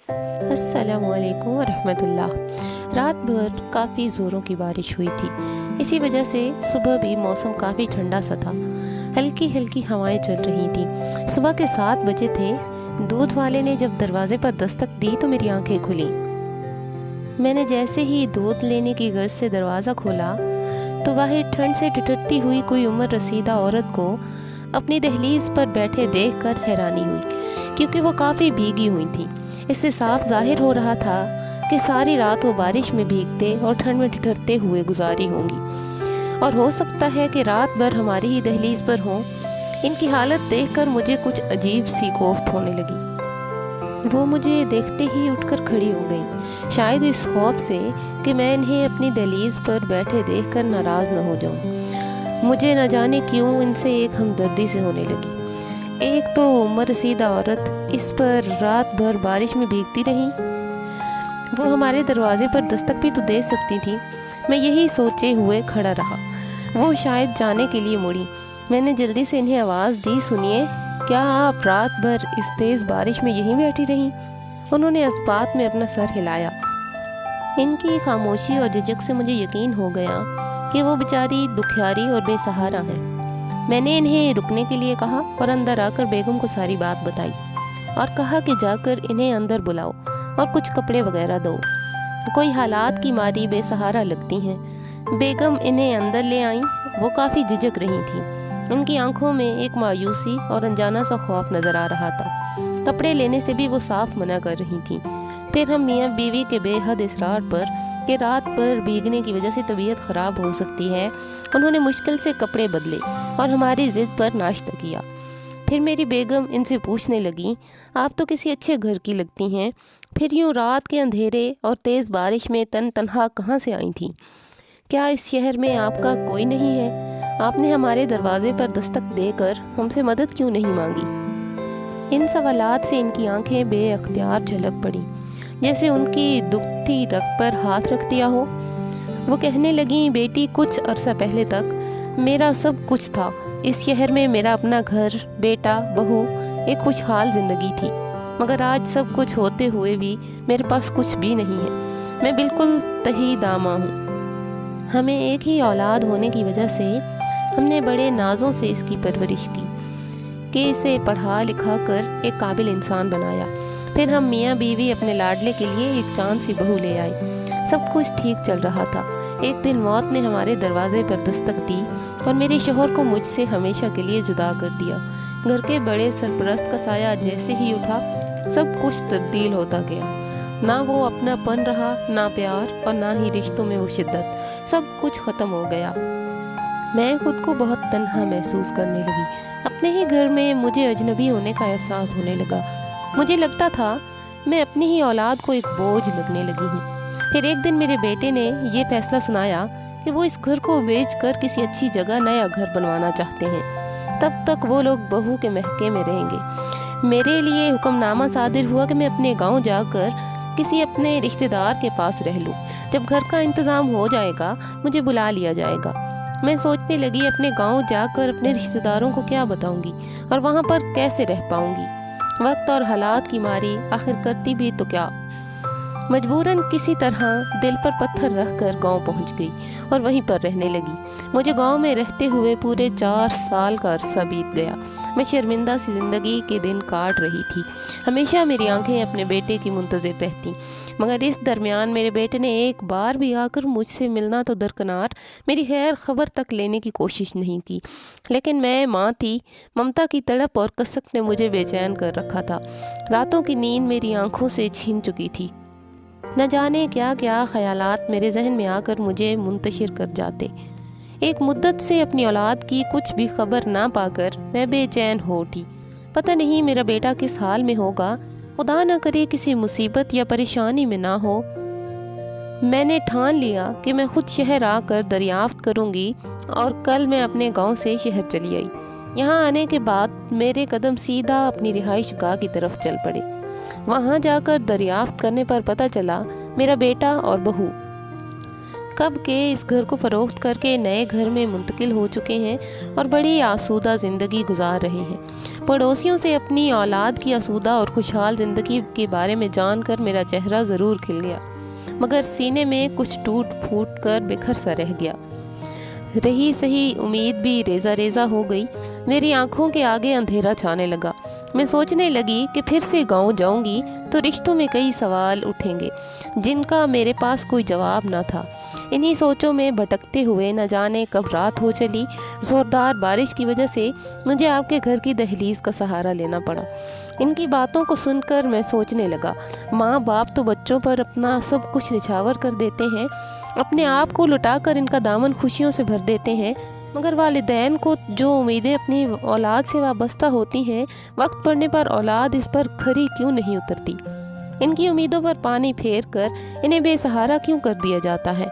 अस्सलामु अलैकुम वरहमतुल्लाह। रात भर काफ़ी ज़ोरों की बारिश हुई थी। इसी वजह से सुबह भी मौसम काफ़ी ठंडा सा था। हल्की हल्की हवाएं चल रही थीं। सुबह के 7 बजे थे। दूध वाले ने जब दरवाज़े पर दस्तक दी तो मेरी आंखें खुलीं। मैंने जैसे ही दूध लेने की गर्ज से दरवाज़ा खोला तो बाहर ठंड से ठिठुरती हुई कोई उम्र रसीदा औरत को अपनी दहलीज पर बैठे देखकर हैरानी हुई, क्योंकि वो काफ़ी भीगी हुई थी। इससे साफ जाहिर हो रहा था कि सारी रात वो बारिश में भीगते और ठंड में ठिठुरते हुए गुजारी होंगी, और हो सकता है कि रात भर हमारी ही दहलीज पर हों। इनकी हालत देखकर मुझे कुछ अजीब सी कोफ्त होने लगी। वो मुझे देखते ही उठकर खड़ी हो गई, शायद इस खौफ से कि मैं इन्हें अपनी दहलीज पर बैठे देखकर नाराज़ न हो जाऊं। मुझे न जाने क्यों इनसे एक हमदर्दी से होने लगी। एक तो उम्र रसीदा औरत इस पर रात भर बारिश में भीगती रही, वो हमारे दरवाजे पर दस्तक भी तो दे सकती थी। मैं यही सोचे हुए खड़ा रहा। वो शायद जाने के लिए मुड़ी। मैंने जल्दी से इन्हें आवाज़ दी, सुनिए, क्या आप रात भर इस तेज़ बारिश में यहीं बैठी रहीं? उन्होंने इस्पात में अपना सर हिलाया। इनकी खामोशी और झिझक से मुझे यकीन हो गया कि वो बेचारी दुखियारी और बेसहारा हैं। मैंने इन्हें रुकने के लिए कहा और अंदर आकर बेगम को सारी बात बताई और कहा कि जाकर इन्हें अंदर बुलाओ और कुछ कपड़े वगैरह दो। कोई हालात की मारी बेसहारा लगती हैं। बेगम इन्हें अंदर ले आईं। वो काफ़ी झिझक रही थी। उनकी आंखों में एक मायूसी और अनजाना सा खौफ नज़र आ रहा था। कपड़े लेने से भी वो साफ मना कर रही थी। फिर हम मियाँ बीवी के बेहद इसरार पर कि रात पर भीगने की वजह से तबीयत ख़राब हो सकती है, उन्होंने मुश्किल से कपड़े बदले और हमारी ज़िद पर नाश्ता किया। फिर मेरी बेगम इनसे पूछने लगी, आप तो किसी अच्छे घर की लगती हैं, फिर यूँ रात के अंधेरे और तेज़ बारिश में तन्हा कहाँ से आई थी? क्या इस शहर में आपका कोई नहीं है? आपने हमारे दरवाजे पर दस्तक देकर हमसे मदद क्यों नहीं मांगी? इन सवालात से इनकी आंखें बेअख्तियार झलक पड़ी, जैसे उनकी दुखती रग पर हाथ रख दिया हो। वो कहने लगी, बेटी, कुछ अरसा पहले तक मेरा सब कुछ था। इस शहर में मेरा अपना घर, बेटा, बहू, एक खुशहाल ज़िंदगी थी। मगर आज सब कुछ होते हुए भी मेरे पास कुछ भी नहीं है। मैं बिल्कुल तही दामा हूँ। हमें एक ही औलाद होने की वजह से हमने बड़े नाज़ों से इसकी परवरिश की कि इसे पढ़ा लिखा कर एक काबिल इंसान बनाया। फिर हम मियाँ बीवी अपने लाडले के लिए एक चांद सी बहू ले आए। सब कुछ ठीक चल रहा था। एक दिन मौत ने हमारे दरवाजे पर दस्तक दी और मेरे शौहर को मुझसे हमेशा के लिए जुदा कर दिया। घर के बड़े सरपरस्त का साया जैसे ही उठा, सब कुछ तब्दील होता गया। ना वो अपनापन रहा, ना प्यार, और ना ही रिश्तों में वो शिद्दत। सब कुछ ख़त्म हो गया। मैं खुद को बहुत तन्हा महसूस करने लगी। अपने ही घर में मुझे अजनबी होने का एहसास होने लगा। मुझे लगता था मैं अपनी ही औलाद को एक बोझ लगने लगी हूँ। फिर एक दिन मेरे बेटे ने ये फैसला सुनाया कि वो इस घर को बेचकर किसी अच्छी जगह नया घर बनवाना चाहते हैं। तब तक वो लोग बहू के महके में रहेंगे। मेरे लिए हुक्मनामा सादिर हुआ कि मैं अपने गांव जाकर किसी अपने रिश्तेदार के पास रह लूँ। जब घर का इंतज़ाम हो जाएगा मुझे बुला लिया जाएगा। मैं सोचने लगी, अपने गांव जाकर अपने रिश्तेदारों को क्या बताऊंगी और वहाँ पर कैसे रह पाऊंगी। वक्त और हालात की मारी आखिर करती भी तो क्या। मजबूरन किसी तरह दिल पर पत्थर रखकर गांव पहुंच गई और वहीं पर रहने लगी। मुझे गांव में रहते हुए पूरे 4 साल का अरसा बीत गया। मैं शर्मिंदा सी ज़िंदगी के दिन काट रही थी। हमेशा मेरी आंखें अपने बेटे की मुंतज़िर रहती, मगर इस दरमियान मेरे बेटे ने एक बार भी आकर मुझसे मिलना तो दरकिनार, मेरी खैर खबर तक लेने की कोशिश नहीं की। लेकिन मैं माँ थी। ममता की तड़प और कसक ने मुझे बेचैन कर रखा था। रातों की नींद मेरी आंखों से छीन चुकी थी। न जाने क्या क्या ख्यालात मेरे जहन में आकर मुझे मुंतशिर कर जाते। एक मुद्दत से अपनी औलाद की कुछ भी खबर ना पाकर मैं बेचैन हो उठी। पता नहीं मेरा बेटा किस हाल में होगा। खुदा न करे किसी मुसीबत या परेशानी में ना हो। मैंने ठान लिया कि मैं खुद शहर आकर दरियाफ्त करूंगी, और कल मैं अपने गांव से शहर चली आई। यहाँ आने के बाद मेरे कदम सीधा अपनी रिहाइश गाह की तरफ चल पड़े। वहाँ जाकर दरियाफ्त करने पर पता चला मेरा बेटा और बहू कब के इस घर को फ़रोख्त करके नए घर में मुंतकिल हो चुके हैं और बड़ी आसूदा ज़िंदगी गुजार रहे हैं। पड़ोसियों से अपनी औलाद की आसूदा और खुशहाल ज़िंदगी के बारे में जानकर मेरा चेहरा ज़रूर खिल गया, मगर सीने में कुछ टूट फूट कर बिखर सा रह गया। रही सही उम्मीद भी रेज़ा रेज़ा हो गई। मेरी आंखों के आगे अंधेरा छाने लगा। मैं सोचने लगी कि फिर से गांव जाऊंगी तो रिश्तों में कई सवाल उठेंगे जिनका मेरे पास कोई जवाब ना था। इन्हीं सोचों में भटकते हुए न जाने कब रात हो चली। ज़ोरदार बारिश की वजह से मुझे आपके घर की दहलीज़ का सहारा लेना पड़ा। इनकी बातों को सुनकर मैं सोचने लगा, माँ बाप तो बच्चों पर अपना सब कुछ निछावर कर देते हैं, अपने आप को लुटाकर इनका दामन खुशियों से भर देते हैं, मगर वालिदैन को जो उम्मीदें अपनी औलाद से वाबस्ता होती हैं, वक्त पड़ने पर औलाद इस पर खरी क्यों नहीं उतरती। इनकी उम्मीदों पर पानी फेर कर इन्हें बेसहारा क्यों कर दिया जाता है।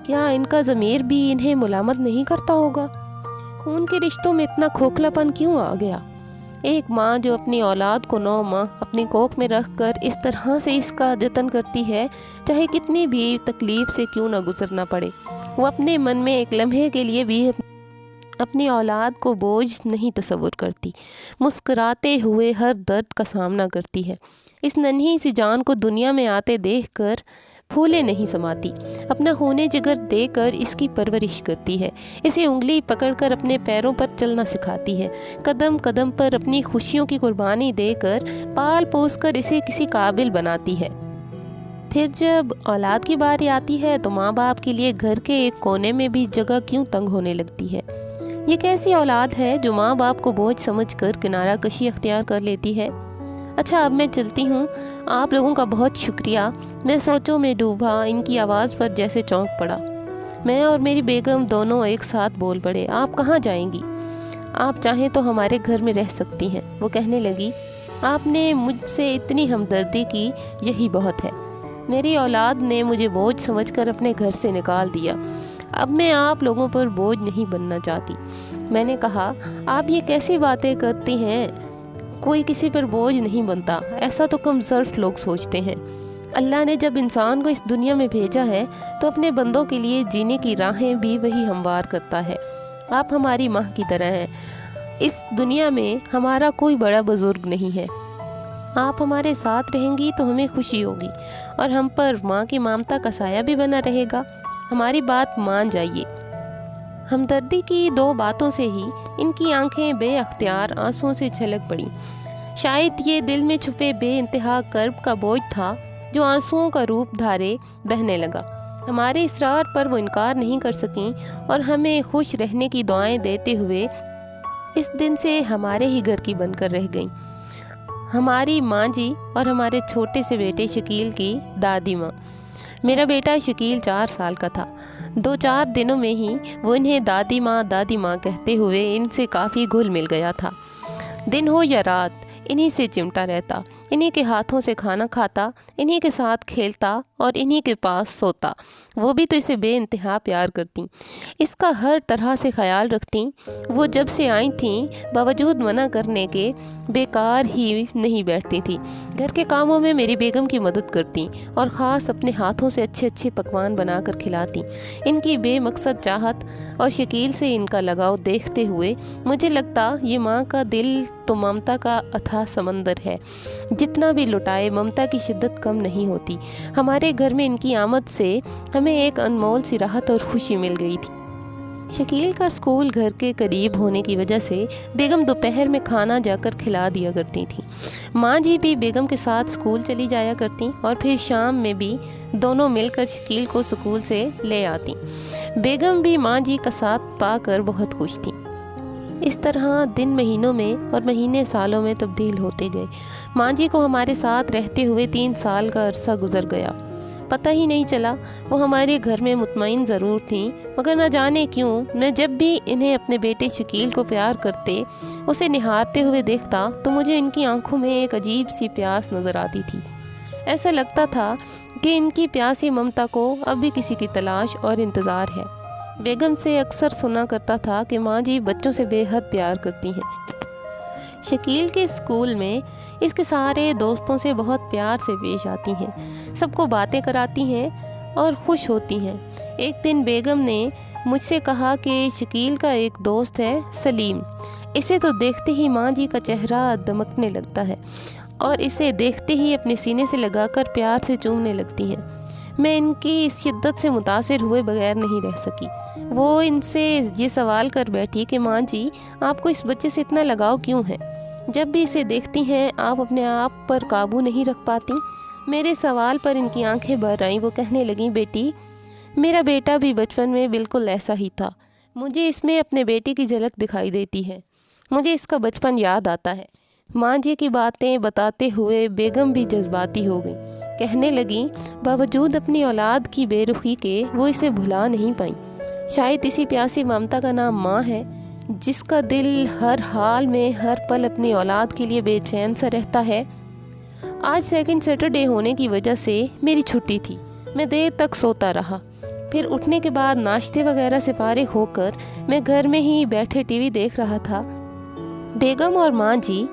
क्या इनका ज़मीर भी इन्हें मुलामत नहीं करता होगा। खून के रिश्तों में इतना खोखलापन क्यों आ गया। एक माँ जो अपनी औलाद को 9 माह अपनी कोख में रख कर इस तरह से इसका जतन करती है, चाहे कितनी भी तकलीफ़ से क्यों ना गुजरना पड़े, वो अपने मन में एक लम्हे के लिए भी अपनी औलाद को बोझ नहीं तस्वुर करती। मुस्कुराते हुए हर दर्द का सामना करती है। इस नन्ही सी जान को दुनिया में आते देखकर फूले नहीं समाती, अपना खूने जिगर देकर इसकी परवरिश करती है। इसे उंगली पकड़कर अपने पैरों पर चलना सिखाती है। कदम कदम पर अपनी खुशियों की कुर्बानी देकर पाल पोस कर इसे किसी काबिल बनाती है। फिर जब औलाद की बारी आती है तो माँ बाप के लिए घर के एक कोने में भी जगह क्यों तंग होने लगती है। ये कैसी औलाद है जो माँ बाप को बोझ समझकर किनारा कशी अख्तियार कर लेती है। अच्छा, अब मैं चलती हूँ। आप लोगों का बहुत शुक्रिया। मैं सोचों में डूबा, इनकी आवाज़ पर जैसे चौंक पड़ा। मैं और मेरी बेगम दोनों एक साथ बोल पड़े, आप कहाँ जाएंगी? आप चाहें तो हमारे घर में रह सकती हैं। वो कहने लगी, आपने मुझसे इतनी हमदर्दी की, यही बहुत है। मेरी औलाद ने मुझे बोझ समझकर अपने घर से निकाल दिया। अब मैं आप लोगों पर बोझ नहीं बनना चाहती। मैंने कहा, आप ये कैसी बातें करती हैं? कोई किसी पर बोझ नहीं बनता, ऐसा तो कम ज़र्फ लोग सोचते हैं। अल्लाह ने जब इंसान को इस दुनिया में भेजा है तो अपने बंदों के लिए जीने की राहें भी वही हमवार करता है। आप हमारी माँ की तरह हैं। इस दुनिया में हमारा कोई बड़ा बुजुर्ग नहीं है। आप हमारे साथ रहेंगी तो हमें खुशी होगी और हम पर माँ की ममता का साया भी बना रहेगा। हमारी बात मान जाइए। हमदर्दी की 2 बातों से ही इनकी आंखें बेअख्तियार आंसुओं से छलक पड़ी। शायद ये दिल में छुपे बेइंतहा कर्ब का बोझ था जो आंसुओं का रूप धारे बहने लगा। हमारे इसरार पर वो इनकार नहीं कर सकीं और हमें खुश रहने की दुआएं देते हुए इस दिन से हमारे ही घर की बनकर रह गईं। हमारी माँ जी और हमारे छोटे से बेटे शकील की दादी माँ। मेरा बेटा शकील 4 साल का था। 2-4 दिनों में ही वो इन्हें दादी माँ कहते हुए इनसे काफ़ी घुल मिल गया था। दिन हो या रात इन्हीं से चिमटा रहता, इन्हीं के हाथों से खाना खाता, इन्हीं के साथ खेलता और इन्हीं के पास सोता। वो भी तो इसे बेइंतहा प्यार करती, इसका हर तरह से ख्याल रखती। वो जब से आई थीं बावजूद मना करने के बेकार ही नहीं बैठती थी। घर के कामों में मेरी बेगम की मदद करती और ख़ास अपने हाथों से अच्छे अच्छे पकवान बनाकर खिलाती। इनकी बेमकसद चाहत और शकील से इनका लगाव देखते हुए मुझे लगता ये माँ का दिल तो ममता का अथाह समंदर है। जितना भी लुटाए ममता की शिद्दत कम नहीं होती। हमारे घर में इनकी आमद से हमें एक अनमोल सी राहत और खुशी मिल गई थी। शकील का स्कूल घर के करीब होने की वजह से बेगम दोपहर में खाना जाकर खिला दिया करती थी। माँ जी भी बेगम के साथ स्कूल चली जाया करती और फिर शाम में भी दोनों मिलकर शकील को स्कूल से ले आती। बेगम भी माँ जी का साथ पाकर बहुत खुश थी। इस तरह दिन महीनों में और महीने सालों में तब्दील होते गए। माँ जी को हमारे साथ रहते हुए 3 साल का अरसा गुजर गया। पता ही नहीं चला। वो हमारे घर में मुतमईन ज़रूर थीं, मगर न जाने क्यों मैं जब भी इन्हें अपने बेटे शकील को प्यार करते, उसे निहारते हुए देखता तो मुझे इनकी आंखों में एक अजीब सी प्यास नज़र आती थी। ऐसा लगता था कि इनकी प्यासी ममता को अब भी किसी की तलाश और इंतज़ार है। बेगम से अक्सर सुना करता था कि माँ जी बच्चों से बेहद प्यार करती हैं। शकील के स्कूल में इसके सारे दोस्तों से बहुत प्यार से पेश आती हैं, सबको बातें कराती हैं اور خوش ہوتی ہیں۔ ایک دن بیگم نے مجھ سے کہا کہ شکیل کا ایک دوست ہے سلیم، اسے تو دیکھتے ہی ماں جی کا چہرہ دمکنے لگتا ہے اور اسے دیکھتے ہی اپنے سینے سے لگا کر پیار سے چومنے لگتی ہیں۔ میں ان کی اس شدت سے متاثر ہوئے بغیر نہیں رہ سکی۔ وہ ان سے یہ سوال کر بیٹھی کہ ماں جی آپ کو اس بچے سے اتنا لگاؤ کیوں ہے؟ جب بھی اسے دیکھتی ہیں آپ اپنے آپ پر قابو نہیں رکھ پاتی۔ میرے سوال پر ان کی آنکھیں بھر آئیں۔ وہ کہنے لگیں بیٹی میرا بیٹا بھی بچپن میں بالکل ایسا ہی تھا، مجھے اس میں اپنے بیٹے کی جھلک دکھائی دیتی ہے، مجھے اس کا بچپن یاد آتا ہے۔ ماں جی کی باتیں بتاتے ہوئے بیگم بھی جذباتی ہو گئیں، کہنے لگیں باوجود اپنی اولاد کی بے رخی کے وہ اسے بھلا نہیں پائیں۔ شاید اسی پیاسی ممتا کا نام ماں ہے، جس کا دل ہر حال میں ہر پل اپنی اولاد کے لیے بے چین سا رہتا ہے۔ آج سیکنڈ سیٹرڈے ہونے کی وجہ سے میری چھٹی تھی، میں دیر تک سوتا رہا۔ پھر اٹھنے کے بعد ناشتے وغیرہ سے فارغ ہو کر میں گھر میں ہی بیٹھے ٹی وی دیکھ رہا تھا۔ بیگم اور ماں جی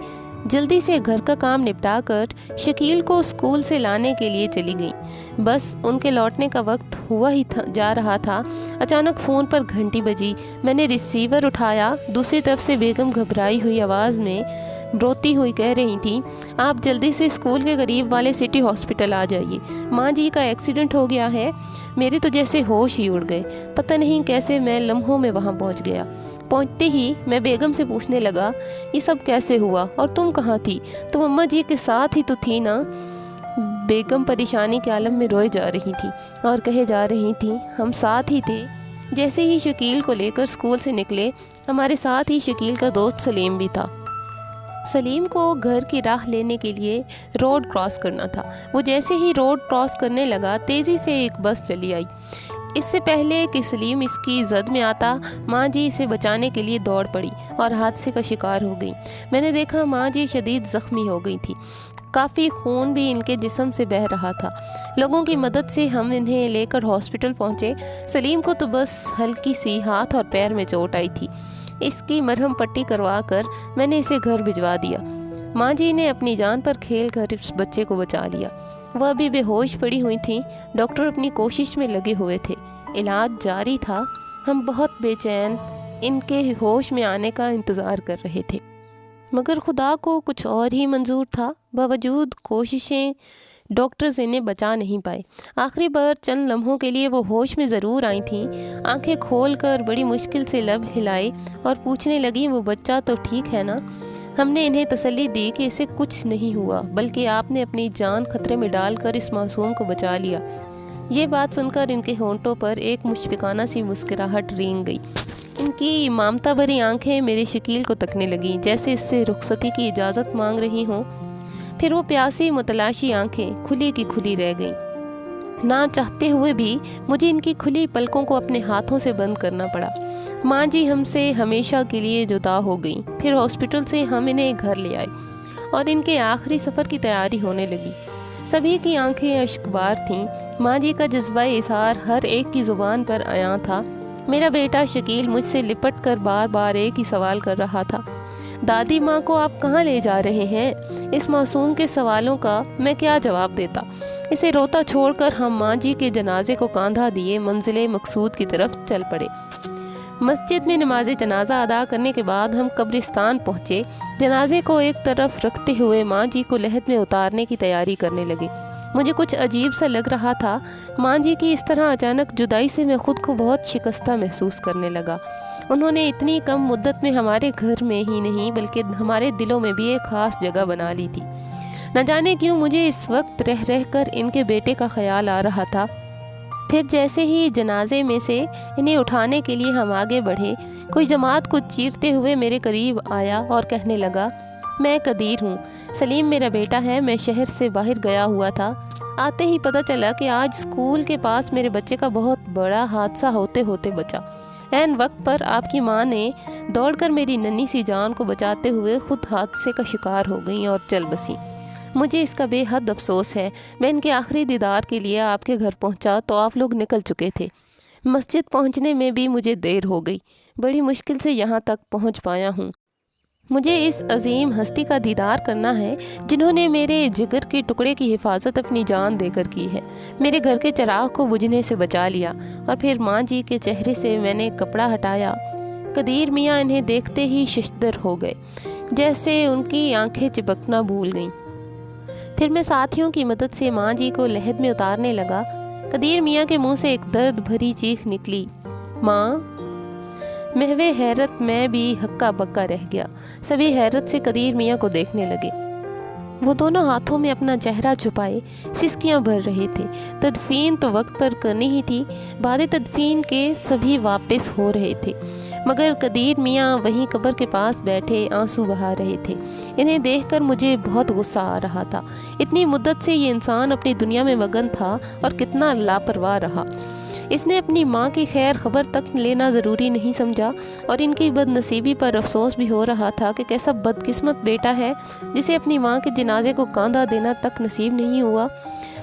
جلدی سے گھر کا کام نپٹا کر شکیل کو اسکول سے لانے کے لیے چلی گئیں۔ بس ان کے لوٹنے کا وقت ہوا ہی جا رہا تھا، اچانک فون پر گھنٹی بجی۔ میں نے ریسیور اٹھایا، دوسری طرف سے بیگم گھبرائی ہوئی آواز میں روتی ہوئی کہہ رہی تھیں آپ جلدی سے اسکول کے قریب والے سٹی ہاسپٹل آ جائیے، ماں جی کا ایکسیڈنٹ ہو گیا ہے۔ میرے تو جیسے ہوش ہی اڑ گئے، پتہ نہیں کیسے میں لمحوں میں وہاں پہنچ گیا۔ پہنچتے ہی میں بیگم سے پوچھنے لگا یہ سب کیسے ہوا اور تم کہاں تھی؟ تم اماں جی کے ساتھ ہی تو تھی نا؟ بیگم پریشانی کے عالم میں روئے جا رہی تھی اور کہے جا رہی تھیں ہم ساتھ ہی تھے۔ جیسے ہی شکیل کو لے کر اسکول سے نکلے ہمارے ساتھ ہی شکیل کا دوست سلیم بھی تھا۔ سلیم کو گھر کی راہ لینے کے لیے روڈ کراس کرنا تھا۔ وہ جیسے ہی روڈ کراس کرنے لگا تیزی سے ایک بس چلی آئی۔ اس سے پہلے کہ سلیم اس کی زد میں آتا، ماں جی اسے بچانے کے لیے دوڑ پڑی اور حادثے کا شکار ہو گئی۔ میں نے دیکھا ماں جی شدید زخمی ہو گئی تھی، کافی خون بھی ان کے جسم سے بہہ رہا تھا۔ لوگوں کی مدد سے ہم انہیں لے کر ہاسپٹل پہنچے۔ سلیم کو تو بس ہلکی سی ہاتھ اور پیر میں چوٹ آئی تھی۔ اس کی مرہم پٹی کروا کر میں نے اسے گھر بھجوا دیا۔ ماں جی نے اپنی جان پر کھیل کر اس بچے کو بچا لیا۔ وہ ابھی بے ہوش پڑی ہوئی تھیں، ڈاکٹر اپنی کوشش میں لگے ہوئے تھے، علاج جاری تھا۔ ہم بہت بے چین ان کے ہوش میں آنے کا انتظار کر رہے تھے، مگر خدا کو کچھ اور ہی منظور تھا۔ باوجود کوششیں ڈاکٹرز انہیں بچا نہیں پائے۔ آخری بار چند لمحوں کے لیے وہ ہوش میں ضرور آئی تھیں، آنکھیں کھول کر بڑی مشکل سے لب ہلائے اور پوچھنے لگیں وہ بچہ تو ٹھیک ہے نا؟ ہم نے انہیں تسلی دی کہ اسے کچھ نہیں ہوا، بلکہ آپ نے اپنی جان خطرے میں ڈال کر اس معصوم کو بچا لیا۔ یہ بات سن کر ان کے ہونٹوں پر ایک مشفقانہ سی مسکراہٹ رینگ گئی۔ ان کی ممتا بھری آنکھیں میرے شکیل کو تکنے لگیں، جیسے اس سے رخصتی کی اجازت مانگ رہی ہوں۔ پھر وہ پیاسی متلاشی آنکھیں کھلی کی کھلی رہ گئیں۔ نہ چاہتے ہوئے بھی مجھے ان کی کھلی پلکوں کو اپنے ہاتھوں سے بند کرنا پڑا۔ ماں جی ہم سے ہمیشہ کے لیے جدا ہو گئیں۔ پھر ہاسپٹل سے ہم انہیں گھر لے آئے اور ان کے آخری سفر کی تیاری ہونے لگی۔ سبھی کی آنکھیں اشک بار تھیں۔ ماں جی کا جذبہ اظہار ہر ایک کی زبان پر عیاں تھا۔ میرا بیٹا شکیل مجھ سے لپٹ کر بار بار ایک ہی سوال کر رہا تھا، دادی ماں کو آپ کہاں لے جا رہے ہیں؟ اس معصوم کے سوالوں کا میں کیا جواب دیتا؟ اسے روتا چھوڑ کر ہم ماں جی کے جنازے کو کاندھا دیے منزل مقصود کی طرف چل پڑے۔ مسجد میں نماز جنازہ ادا کرنے کے بعد ہم قبرستان پہنچے۔ جنازے کو ایک طرف رکھتے ہوئے ماں جی کو لحد میں اتارنے کی تیاری کرنے لگے۔ مجھے کچھ عجیب سا لگ رہا تھا۔ ماں جی کی اس طرح اچانک جدائی سے میں خود کو بہت شکستہ محسوس کرنے لگا۔ انہوں نے اتنی کم مدت میں ہمارے گھر میں ہی نہیں بلکہ ہمارے دلوں میں بھی ایک خاص جگہ بنا لی تھی۔ نہ جانے کیوں مجھے اس وقت رہ رہ کر ان کے بیٹے کا خیال آ رہا تھا۔ پھر جیسے ہی جنازے میں سے انہیں اٹھانے کے لیے ہم آگے بڑھے، کوئی جماعت کو چیرتے ہوئے میرے قریب آیا اور کہنے لگا میں قدیر ہوں، سلیم میرا بیٹا ہے، میں شہر سے باہر گیا ہوا تھا، آتے ہی پتہ چلا کہ آج اسکول کے پاس میرے بچے کا بہت بڑا حادثہ ہوتے ہوتے بچا۔ عین وقت پر آپ کی ماں نے دوڑ کر میری ننھی سی جان کو بچاتے ہوئے خود حادثے کا شکار ہو گئیں اور چل بسیں۔ مجھے اس کا بے حد افسوس ہے۔ میں ان کے آخری دیدار کے لیے آپ کے گھر پہنچا تو آپ لوگ نکل چکے تھے۔ مسجد پہنچنے میں بھی مجھے دیر ہو گئی، بڑی مشکل سے یہاں تک پہنچ پایا ہوں۔ مجھے اس عظیم ہستی کا دیدار کرنا ہے جنہوں نے میرے جگر کے ٹکڑے کی حفاظت اپنی جان دے کر کی ہے، میرے گھر کے چراغ کو بجھنے سے بچا لیا۔ اور پھر ماں جی کے چہرے سے میں نے کپڑا ہٹایا۔ قدیر میاں انہیں دیکھتے ہی ششدر ہو گئے، جیسے ان کی آنکھیں چپکنا بھول گئیں۔ پھر میں ساتھیوں کی مدد سے ماں جی کو لحد میں اتارنے لگا۔ قدیر میاں کے منہ سے ایک درد بھری چیخ نکلی، ماں! محو حیرت میں بھی ہکا بکا رہ گیا۔ سبھی حیرت سے قدیر میاں کو دیکھنے لگے۔ وہ دونوں ہاتھوں میں اپنا چہرہ چھپائے سسکیاں بھر رہے تھے۔ تدفین تو وقت پر کرنی ہی تھی، بعد تدفین کے سبھی واپس ہو رہے تھے، مگر قدیر میاں وہیں قبر کے پاس بیٹھے آنسو بہا رہے تھے۔ انہیں دیکھ کر مجھے بہت غصہ آ رہا تھا۔ اتنی مدت سے یہ انسان اپنی دنیا میں مگن تھا اور کتنا لاپرواہ رہا۔ اس نے اپنی ماں کی خیر خبر تک لینا ضروری نہیں سمجھا، اور ان کی بد نصیبی پر افسوس بھی ہو رہا تھا کہ کیسا بدقسمت بیٹا ہے جسے اپنی ماں کے جنازے کو کاندھا دینا تک نصیب نہیں ہوا۔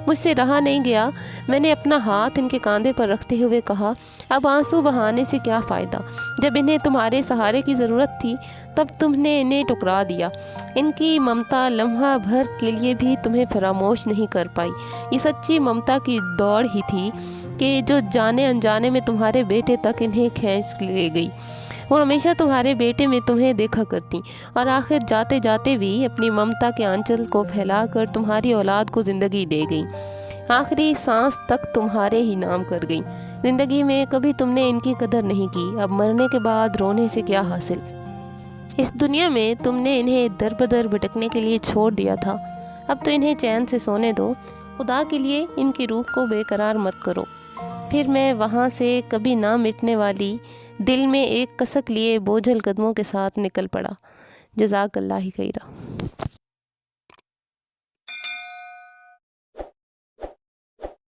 مجھ سے رہا نہیں گیا، میں نے اپنا ہاتھ ان کے کاندھے پر رکھتے ہوئے کہا، اب آنسو بہانے سے کیا فائدہ؟ جب انہیں تمہارے سہارے کی ضرورت تھی تب تم نے انہیں ٹکرا دیا۔ ان کی ممتا لمحہ بھر کے لیے بھی تمہیں فراموش نہیں کر پائی۔ یہ سچی ممتا کی دوڑ ہی تھی کہ جو جانے انجانے میں تمہارے بیٹے تک انہیں کھینچ لے گئی۔ وہ ہمیشہ تمہارے بیٹے میں تمہیں دیکھا کرتی، اور آخر جاتے جاتے بھی اپنی ممتا کے آنچل کو پھیلا کر تمہاری اولاد کو زندگی دے گئی۔ آخری سانس تک تمہارے ہی نام کر گئی۔ زندگی میں کبھی تم نے ان کی قدر نہیں کی، اب مرنے کے بعد رونے سے کیا حاصل؟ اس دنیا میں تم نے انہیں در بدر بھٹکنے کے لیے چھوڑ دیا تھا، اب تو انہیں چین سے سونے دو۔ خدا کے لیے ان کی روح کو بے قرار مت کرو۔ پھر میں وہاں سے کبھی نہ مٹنے والی دل میں ایک کسک لیے بوجھل قدموں کے ساتھ نکل پڑا۔ جزاک اللہ خیرہ۔